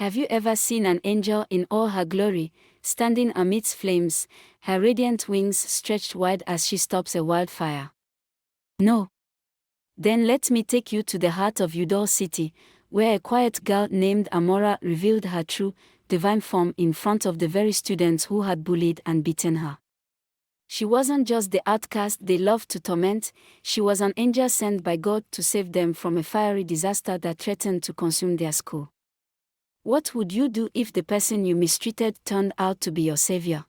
Have you ever seen an angel in all her glory, standing amidst flames, her radiant wings stretched wide as she stops a wildfire? No. Then let me take you to the heart of Udall City, where a quiet girl named Amara revealed her true, divine form in front of the very students who had bullied and beaten her. She wasn't just the outcast they loved to torment, she was an angel sent by God to save them from a fiery disaster that threatened to consume their school. What would you do if the person you mistreated turned out to be your savior?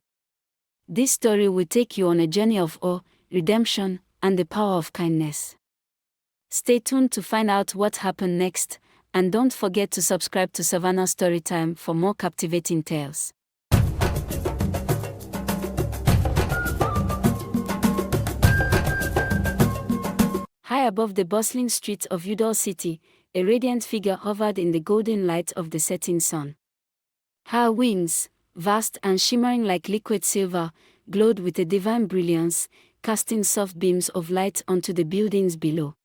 This story will take you on a journey of awe, redemption, and the power of kindness. Stay tuned to find out what happened next, and don't forget to subscribe to Savannah Storytime for more captivating tales. High above the bustling streets of Udall City, a radiant figure hovered in the golden light of the setting sun. Her wings, vast and shimmering like liquid silver, glowed with a divine brilliance, casting soft beams of light onto the buildings below.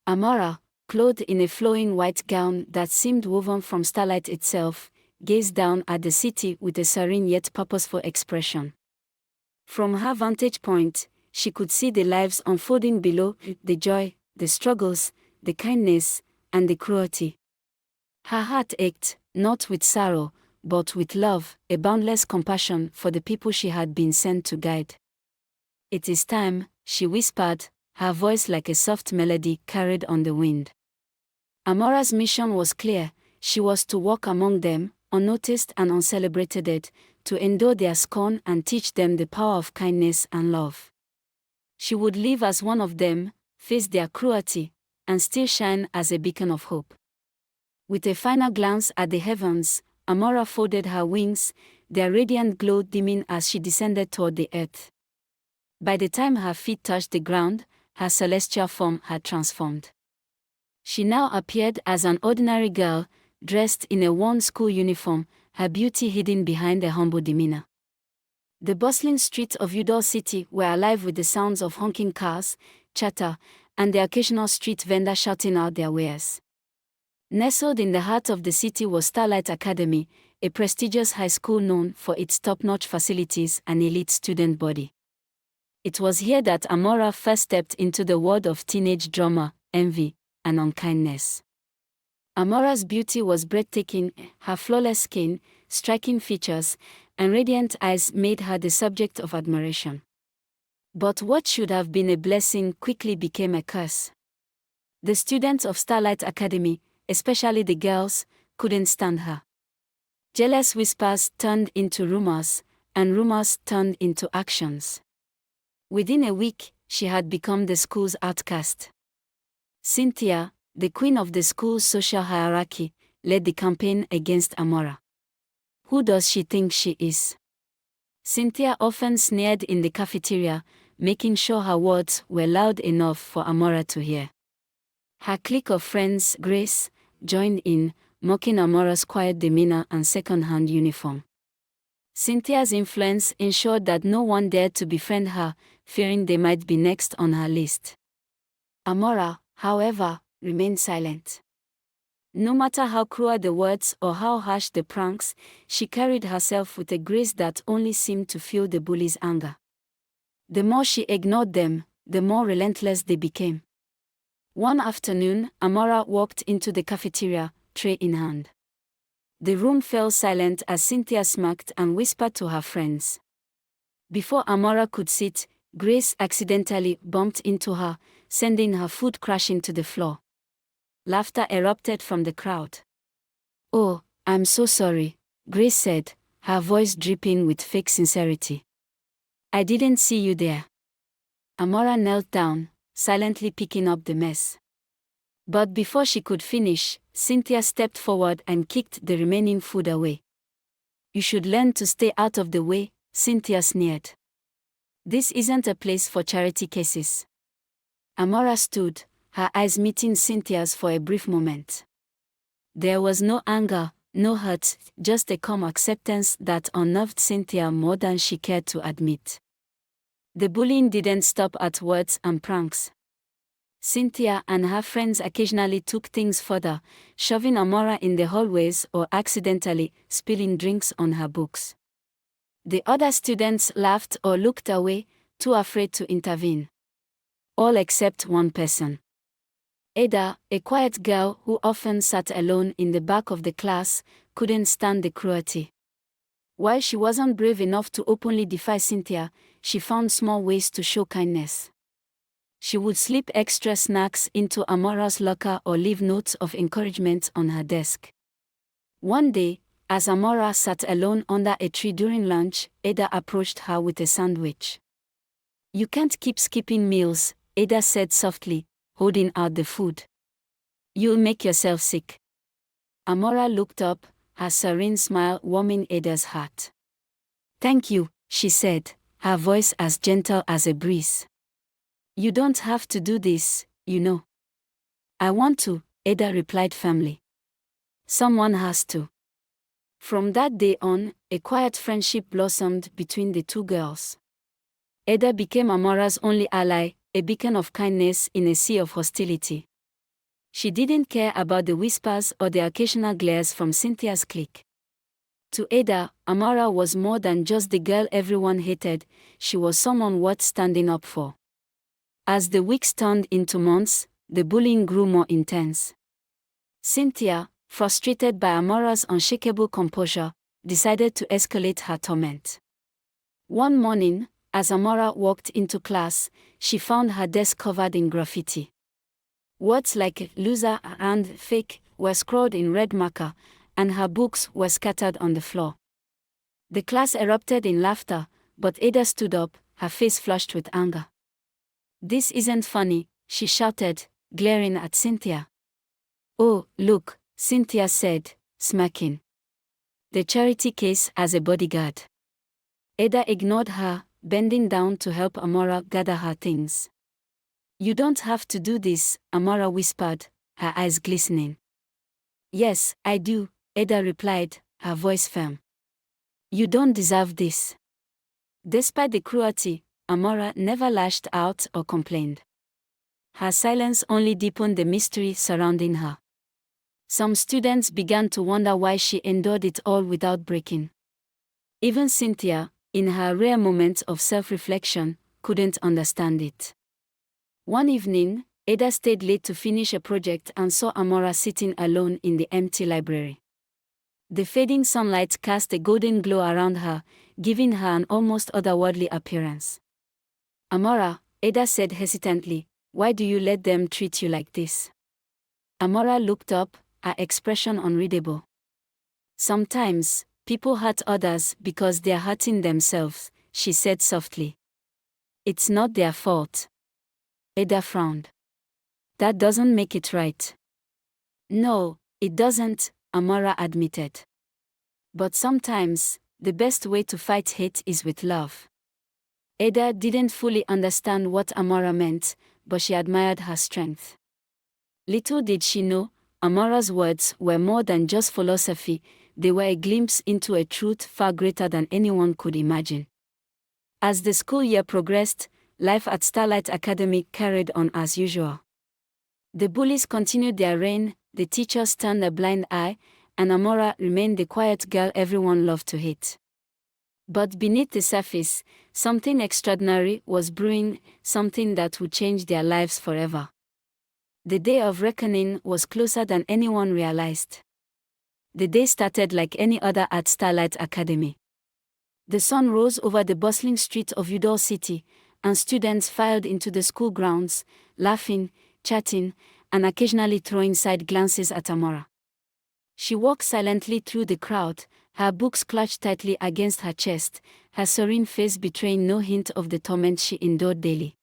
Amara, clothed in a flowing white gown that seemed woven from starlight itself, gazed down at the city with a serene yet purposeful expression. From her vantage point, she could see the lives unfolding below, the joy, the struggles, the kindness, and the cruelty. Her heart ached, not with sorrow, but with love, a boundless compassion for the people she had been sent to guide. "It is time," she whispered, her voice like a soft melody carried on the wind. Amara's mission was clear: she was to walk among them, unnoticed and uncelebrated, to endure their scorn and teach them the power of kindness and love. She would live as one of them, face their cruelty, and still shine as a beacon of hope. With a final glance at the heavens, Amara folded her wings, their radiant glow dimming as she descended toward the earth. By the time her feet touched the ground, her celestial form had transformed. She now appeared as an ordinary girl, dressed in a worn school uniform, her beauty hidden behind a humble demeanor. The bustling streets of Udall City were alive with the sounds of honking cars, chatter, and the occasional street vendor shouting out their wares. Nestled in the heart of the city was Starlight Academy, a prestigious high school known for its top-notch facilities and elite student body. It was here that Amara first stepped into the world of teenage drama, envy, and unkindness. Amara's beauty was breathtaking, her flawless skin, striking features, and radiant eyes made her the subject of admiration. But what should have been a blessing quickly became a curse. The students of Starlight Academy, especially the girls, couldn't stand her. Jealous whispers turned into rumors, and rumors turned into actions. Within a week, she had become the school's outcast. Cynthia, the queen of the school's social hierarchy, led the campaign against Amara. "Who does she think she is?" Cynthia often sneered in the cafeteria, making sure her words were loud enough for Amara to hear. Her clique of friends, Grace, joined in, mocking Amara's quiet demeanor and second-hand uniform. Cynthia's influence ensured that no one dared to befriend her, fearing they might be next on her list. Amara, however, remained silent. No matter how cruel the words or how harsh the pranks, she carried herself with a grace that only seemed to fuel the bullies' anger. The more she ignored them, the more relentless they became. One afternoon, Amara walked into the cafeteria, tray in hand. The room fell silent as Cynthia smirked and whispered to her friends. Before Amara could sit, Grace accidentally bumped into her, sending her food crashing to the floor. Laughter erupted from the crowd. "Oh, I'm so sorry," Grace said, her voice dripping with fake sincerity. "I didn't see you there." Amara knelt down, silently picking up the mess. But before she could finish, Cynthia stepped forward and kicked the remaining food away. "You should learn to stay out of the way," Cynthia sneered. "This isn't a place for charity cases." Amara stood, her eyes meeting Cynthia's for a brief moment. There was no anger, no hurt, just a calm acceptance that unnerved Cynthia more than she cared to admit. The bullying didn't stop at words and pranks. Cynthia and her friends occasionally took things further, shoving Amara in the hallways or accidentally spilling drinks on her books. The other students laughed or looked away, too afraid to intervene. All except one person. Ada, a quiet girl who often sat alone in the back of the class, couldn't stand the cruelty. While she wasn't brave enough to openly defy Cynthia, she found small ways to show kindness. She would slip extra snacks into Amara's locker or leave notes of encouragement on her desk. One day, as Amara sat alone under a tree during lunch, Ada approached her with a sandwich. "You can't keep skipping meals," Ada said softly, holding out the food. "You'll make yourself sick." Amara looked up, her serene smile warming Ada's heart. "Thank you," she said, her voice as gentle as a breeze. "You don't have to do this, you know." "I want to," Ada replied firmly. "Someone has to." From that day on, a quiet friendship blossomed between the two girls. Ada became Amara's only ally, a beacon of kindness in a sea of hostility. She didn't care about the whispers or the occasional glares from Cynthia's clique. To Ada, Amara was more than just the girl everyone hated, she was someone worth standing up for. As the weeks turned into months, the bullying grew more intense. Cynthia, frustrated by Amara's unshakable composure, decided to escalate her torment. One morning, as Amara walked into class, she found her desk covered in graffiti. Words like "loser" and "fake" were scrawled in red marker, and her books were scattered on the floor. The class erupted in laughter, but Ada stood up, her face flushed with anger. "This isn't funny," she shouted, glaring at Cynthia. "Oh, look," Cynthia said, smirking. "The charity case as a bodyguard." Ada ignored her, bending down to help Amara gather her things. "You don't have to do this," Amara whispered, her eyes glistening. "Yes, I do," Ada replied, her voice firm. "You don't deserve this." Despite the cruelty, Amara never lashed out or complained. Her silence only deepened the mystery surrounding her. Some students began to wonder why she endured it all without breaking. Even Cynthia, in her rare moments of self-reflection, couldn't understand it. One evening, Ada stayed late to finish a project and saw Amara sitting alone in the empty library. The fading sunlight cast a golden glow around her, giving her an almost otherworldly appearance. "Amara," Ada said hesitantly, "why do you let them treat you like this?" Amara looked up, her expression unreadable. "Sometimes, people hurt others because they're hurting themselves," she said softly. "It's not their fault." Ada frowned. "That doesn't make it right." "No, it doesn't," Amara admitted. "But sometimes, the best way to fight hate is with love." Ada didn't fully understand what Amara meant, but she admired her strength. Little did she know, Amara's words were more than just philosophy, they were a glimpse into a truth far greater than anyone could imagine. As the school year progressed, life at Starlight Academy carried on as usual. The bullies continued their reign, the teachers turned a blind eye, and Amara remained the quiet girl everyone loved to hate. But beneath the surface, something extraordinary was brewing, something that would change their lives forever. The day of reckoning was closer than anyone realized. The day started like any other at Starlight Academy. The sun rose over the bustling streets of Udall City, and students filed into the school grounds, laughing, chatting, and occasionally throwing side glances at Amara. She walked silently through the crowd, her books clutched tightly against her chest, her serene face betraying no hint of the torment she endured daily.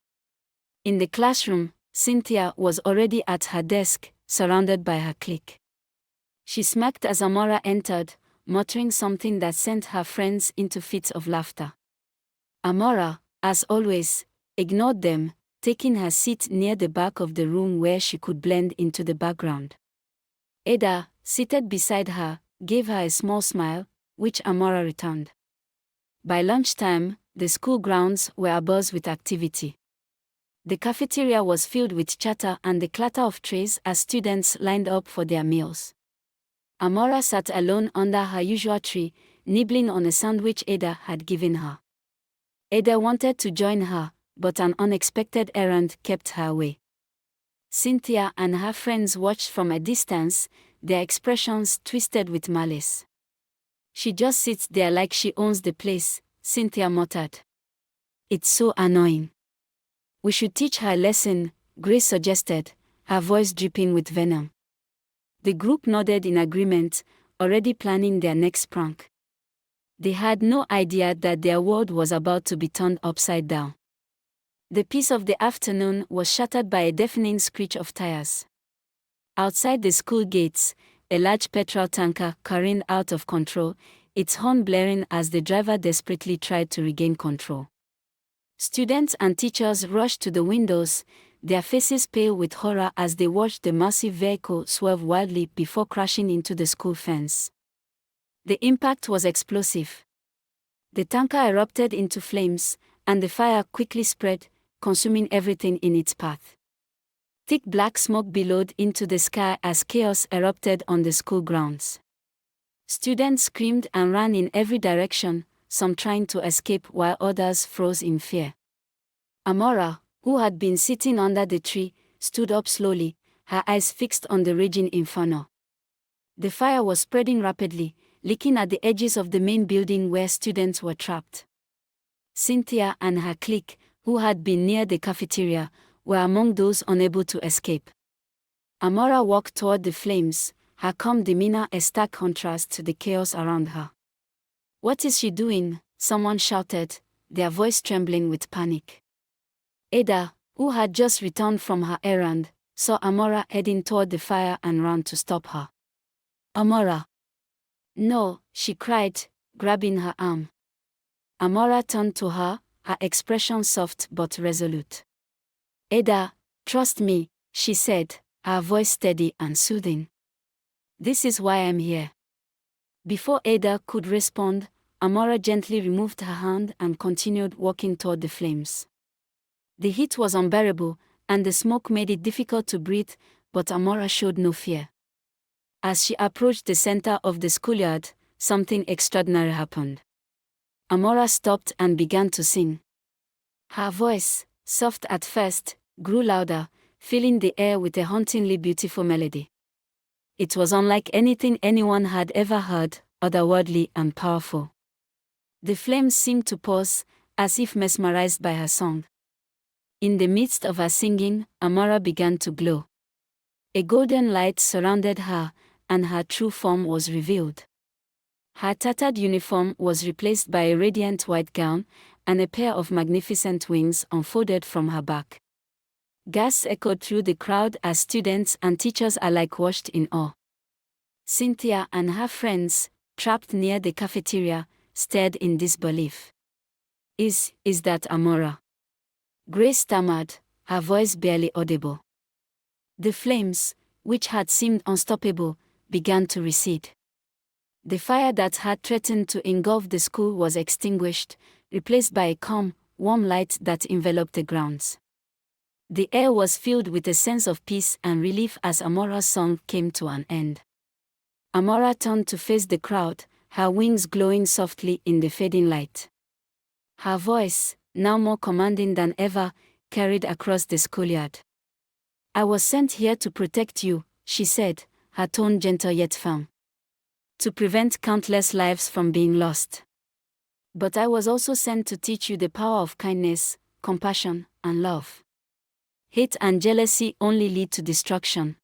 In the classroom, Cynthia was already at her desk, surrounded by her clique. She smirked as Amara entered, muttering something that sent her friends into fits of laughter. Amara, as always, ignored them, taking her seat near the back of the room where she could blend into the background. Ada, seated beside her, gave her a small smile, which Amara returned. By lunchtime, the school grounds were abuzz with activity. The cafeteria was filled with chatter and the clatter of trays as students lined up for their meals. Amara sat alone under her usual tree, nibbling on a sandwich Ada had given her. Ada wanted to join her, but an unexpected errand kept her away. Cynthia and her friends watched from a distance, their expressions twisted with malice. "She just sits there like she owns the place," Cynthia muttered. "It's so annoying." "We should teach her a lesson," Grace suggested, her voice dripping with venom. The group nodded in agreement, already planning their next prank. They had no idea that their world was about to be turned upside down. The peace of the afternoon was shattered by a deafening screech of tires. Outside the school gates, a large petrol tanker careened out of control, its horn blaring as the driver desperately tried to regain control. Students and teachers rushed to the windows, their faces pale with horror as they watched the massive vehicle swerve wildly before crashing into the school fence. The impact was explosive. The tanker erupted into flames, and the fire quickly spread, consuming everything in its path. Thick black smoke billowed into the sky as chaos erupted on the school grounds. Students screamed and ran in every direction, some trying to escape while others froze in fear. Amara, who had been sitting under the tree, stood up slowly, her eyes fixed on the raging inferno. The fire was spreading rapidly, licking at the edges of the main building where students were trapped. Cynthia and her clique, who had been near the cafeteria, were among those unable to escape. Amara walked toward the flames, her calm demeanor a stark contrast to the chaos around her. "What is she doing?" someone shouted, their voice trembling with panic. Ada, who had just returned from her errand, saw Amara heading toward the fire and ran to stop her. "Amara!" "No," she cried, grabbing her arm. Amara turned to her, her expression soft but resolute. "Ada, trust me," she said, her voice steady and soothing. "This is why I'm here." Before Ada could respond, Amara gently removed her hand and continued walking toward the flames. The heat was unbearable, and the smoke made it difficult to breathe, but Amara showed no fear. As she approached the center of the schoolyard, something extraordinary happened. Amara stopped and began to sing. Her voice, soft at first, grew louder, filling the air with a hauntingly beautiful melody. It was unlike anything anyone had ever heard, otherworldly and powerful. The flames seemed to pause, as if mesmerized by her song. In the midst of her singing, Amara began to glow. A golden light surrounded her, and her true form was revealed. Her tattered uniform was replaced by a radiant white gown, and a pair of magnificent wings unfolded from her back. Gasps echoed through the crowd as students and teachers alike watched in awe. Cynthia and her friends, trapped near the cafeteria, stared in disbelief. Is that Amara?" Grace stammered, her voice barely audible. The flames, which had seemed unstoppable, began to recede. The fire that had threatened to engulf the school was extinguished, replaced by a calm, warm light that enveloped the grounds. The air was filled with a sense of peace and relief as Amara's song came to an end. Amara turned to face the crowd, her wings glowing softly in the fading light. Her voice, now more commanding than ever, carried across the schoolyard. "I was sent here to protect you," she said, her tone gentle yet firm. "To prevent countless lives from being lost. But I was also sent to teach you the power of kindness, compassion, and love. Hate and jealousy only lead to destruction."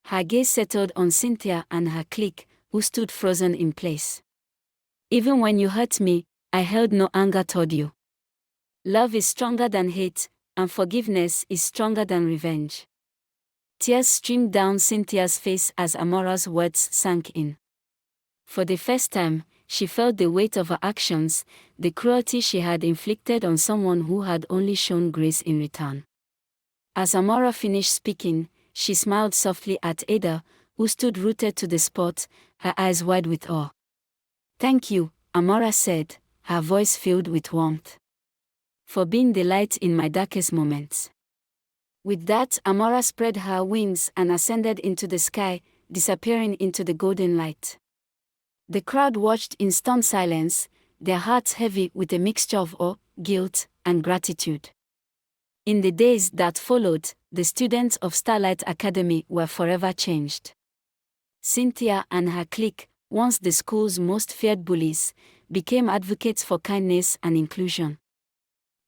Her gaze settled on Cynthia and her clique, who stood frozen in place. "Even when you hurt me, I held no anger toward you. Love is stronger than hate, and forgiveness is stronger than revenge." Tears streamed down Cynthia's face as Amara's words sank in. For the first time, she felt the weight of her actions, the cruelty she had inflicted on someone who had only shown grace in return. As Amara finished speaking, she smiled softly at Ada, who stood rooted to the spot, her eyes wide with awe. "Thank you," Amara said, her voice filled with warmth. for being the light in my darkest moments." With that, Amara spread her wings and ascended into the sky, disappearing into the golden light. The crowd watched in stunned silence, their hearts heavy with a mixture of awe, guilt, and gratitude. In the days that followed, the students of Starlight Academy were forever changed. Cynthia and her clique, once the school's most feared bullies, became advocates for kindness and inclusion.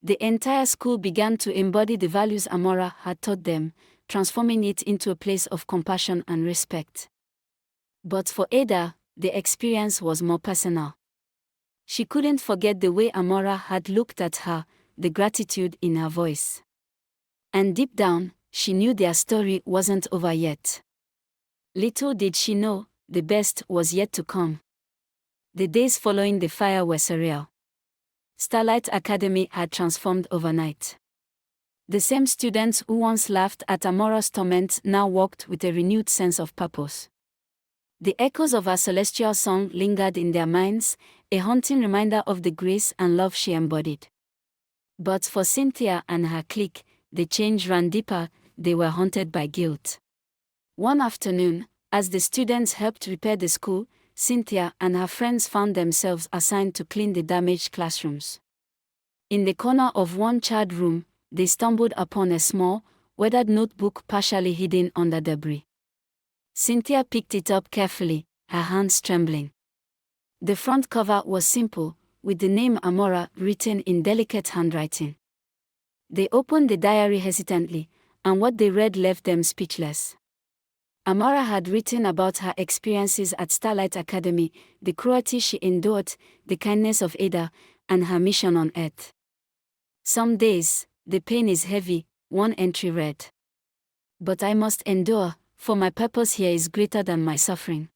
The entire school began to embody the values Amara had taught them, transforming it into a place of compassion and respect. But for Ada, the experience was more personal. She couldn't forget the way Amara had looked at her, the gratitude in her voice. And deep down, she knew their story wasn't over yet. Little did she know, the best was yet to come. The days following the fire were surreal. Starlight Academy had transformed overnight. The same students who once laughed at Amara's torment now walked with a renewed sense of purpose. The echoes of her celestial song lingered in their minds, a haunting reminder of the grace and love she embodied. But for Cynthia and her clique, the change ran deeper. They were haunted by guilt. One afternoon, as the students helped repair the school, Cynthia and her friends found themselves assigned to clean the damaged classrooms. In the corner of one charred room, they stumbled upon a small, weathered notebook partially hidden under debris. Cynthia picked it up carefully, her hands trembling. The front cover was simple, with the name Amara written in delicate handwriting. They opened the diary hesitantly, and what they read left them speechless. Amara had written about her experiences at Starlight Academy, the cruelty she endured, the kindness of Ada, and her mission on Earth. "Some days, the pain is heavy," one entry read. "But I must endure, for my purpose here is greater than my suffering.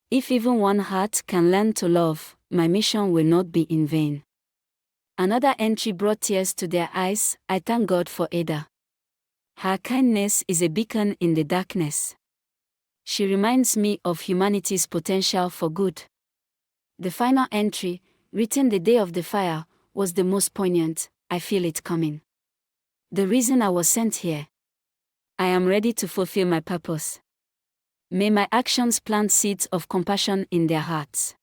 If even one heart can learn to love, my mission will not be in vain." Another entry brought tears to their eyes. "I thank God for Ada. Her kindness is a beacon in the darkness. She reminds me of humanity's potential for good." The final entry, written the day of the fire, was the most poignant. "I feel it coming. The reason I was sent here. I am ready to fulfill my purpose. May my actions plant seeds of compassion in their hearts."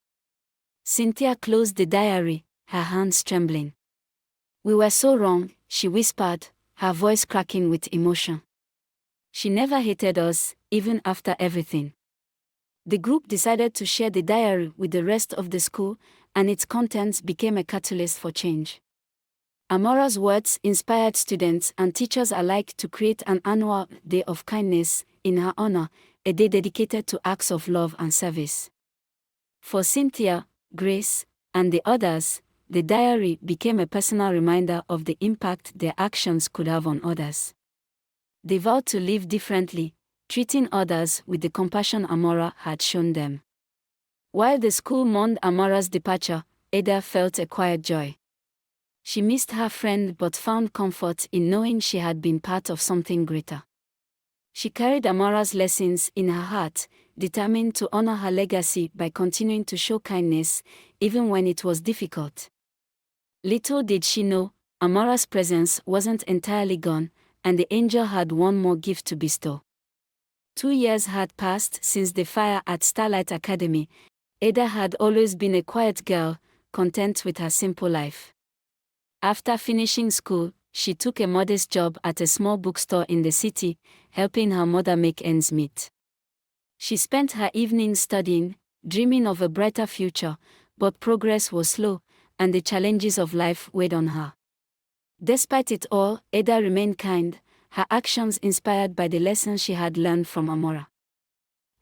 Cynthia closed the diary, her hands trembling. "We were so wrong," she whispered, her voice cracking with emotion. "She never hated us, even after everything." The group decided to share the diary with the rest of the school, and its contents became a catalyst for change. Amara's words inspired students and teachers alike to create an annual Day of Kindness in her honor, a day dedicated to acts of love and service. For Cynthia, Grace, and the others, the diary became a personal reminder of the impact their actions could have on others. They vowed to live differently, treating others with the compassion Amara had shown them. While the school mourned Amara's departure, Ada felt a quiet joy. She missed her friend but found comfort in knowing she had been part of something greater. She carried Amara's lessons in her heart, determined to honor her legacy by continuing to show kindness, even when it was difficult. Little did she know, Amara's presence wasn't entirely gone, and the angel had one more gift to bestow. 2 years had passed since the fire at Starlight Academy. Ada had always been a quiet girl, content with her simple life. After finishing school, she took a modest job at a small bookstore in the city, helping her mother make ends meet. She spent her evenings studying, dreaming of a brighter future, but progress was slow, and the challenges of life weighed on her. Despite it all, Ada remained kind, her actions inspired by the lessons she had learned from Amara.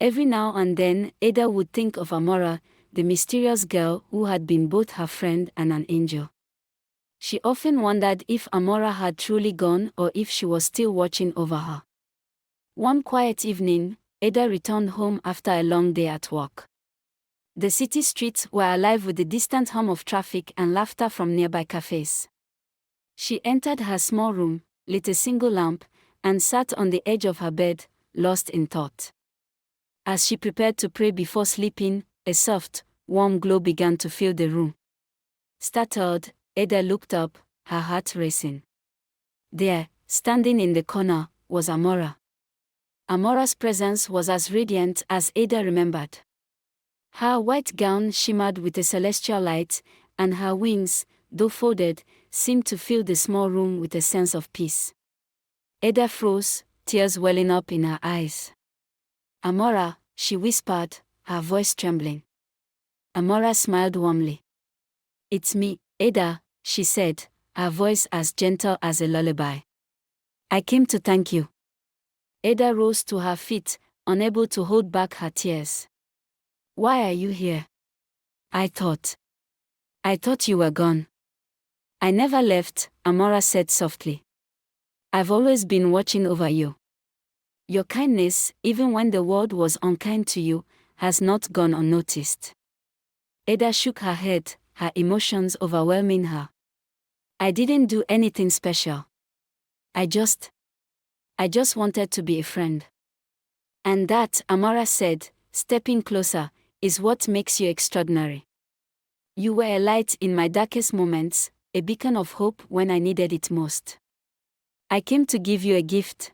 Every now and then, Ada would think of Amara, the mysterious girl who had been both her friend and an angel. She often wondered if Amara had truly gone or if she was still watching over her. One quiet evening, Ada returned home after a long day at work. The city streets were alive with the distant hum of traffic and laughter from nearby cafes. She entered her small room, lit a single lamp, and sat on the edge of her bed, lost in thought. As she prepared to pray before sleeping, a soft, warm glow began to fill the room. Startled, Ada looked up, her heart racing. There, standing in the corner, was Amara. Amara's presence was as radiant as Ada remembered. Her white gown shimmered with a celestial light, and her wings, though folded, seemed to fill the small room with a sense of peace. Ada froze, tears welling up in her eyes. "Amara," she whispered, her voice trembling. Amara smiled warmly. "It's me, Ada," she said, her voice as gentle as a lullaby. "I came to thank you." Ada rose to her feet, unable to hold back her tears. "Why are you here?" I thought you were gone." "I never left," Amara said softly. "I've always been watching over you. Your kindness, even when the world was unkind to you, has not gone unnoticed." Ada shook her head, her emotions overwhelming her. "I didn't do anything special. I just wanted to be a friend." "And that," Amara said, stepping closer, "is what makes you extraordinary. You were a light in my darkest moments, a beacon of hope when I needed it most. I came to give you a gift."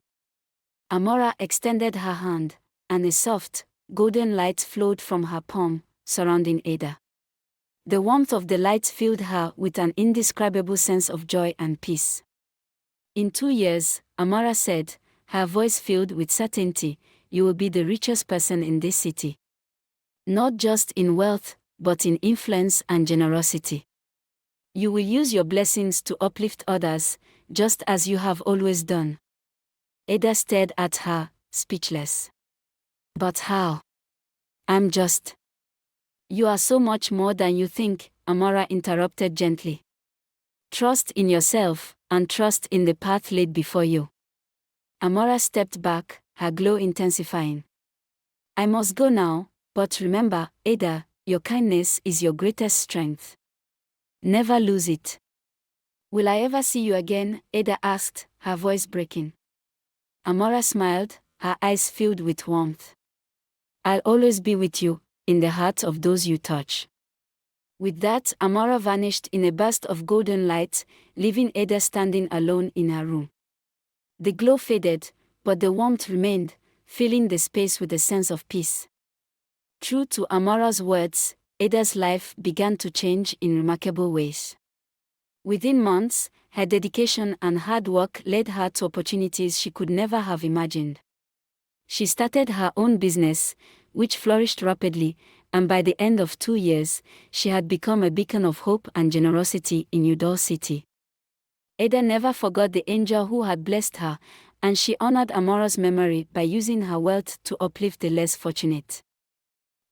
Amara extended her hand, and a soft, golden light flowed from her palm, surrounding Ada. The warmth of the light filled her with an indescribable sense of joy and peace. "In 2 years," Amara said, her voice filled with certainty, "you will be the richest person in this city. Not just in wealth, but in influence and generosity. You will use your blessings to uplift others, just as you have always done." Ada stared at her, speechless. "But how?" "I'm just—" "You are so much more than you think," Amara interrupted gently. "Trust in yourself, and trust in the path laid before you." Amara stepped back, her glow intensifying. "I must go now, but remember, Ada, your kindness is your greatest strength. Never lose it." "Will I ever see you again?" Ada asked, her voice breaking. Amara smiled, her eyes filled with warmth. "I'll always be with you, in the heart of those you touch." With that, Amara vanished in a burst of golden light, leaving Ada standing alone in her room. The glow faded, but the warmth remained, filling the space with a sense of peace. True to Amara's words, Ada's life began to change in remarkable ways. Within months, her dedication and hard work led her to opportunities she could never have imagined. She started her own business, which flourished rapidly, and by the end of 2 years, she had become a beacon of hope and generosity in Udall City. Ada never forgot the angel who had blessed her, and she honored Amara's memory by using her wealth to uplift the less fortunate.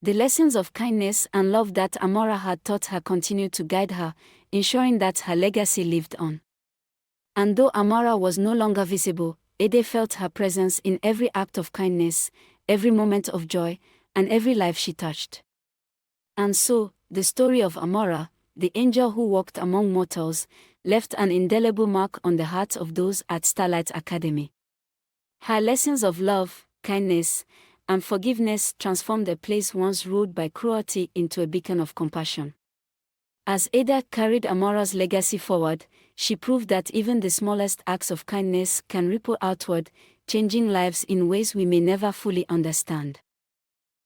The lessons of kindness and love that Amara had taught her continued to guide her, ensuring that her legacy lived on. And though Amara was no longer visible, Ada felt her presence in every act of kindness, every moment of joy, and every life she touched. And so, the story of Amara, the angel who walked among mortals, left an indelible mark on the hearts of those at Starlight Academy. Her lessons of love, kindness, and forgiveness transformed a place once ruled by cruelty into a beacon of compassion. As Ada carried Amara's legacy forward, she proved that even the smallest acts of kindness can ripple outward, changing lives in ways we may never fully understand.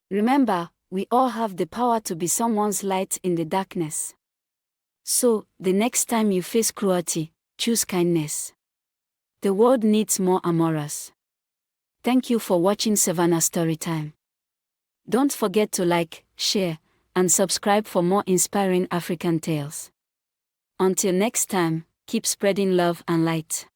Remember, we all have the power to be someone's light in the darkness. So, the next time you face cruelty, choose kindness. The world needs more Amaras. Thank you for watching Savannah Storytime. Don't forget to like, share, and subscribe for more inspiring African tales. Until next time, keep spreading love and light.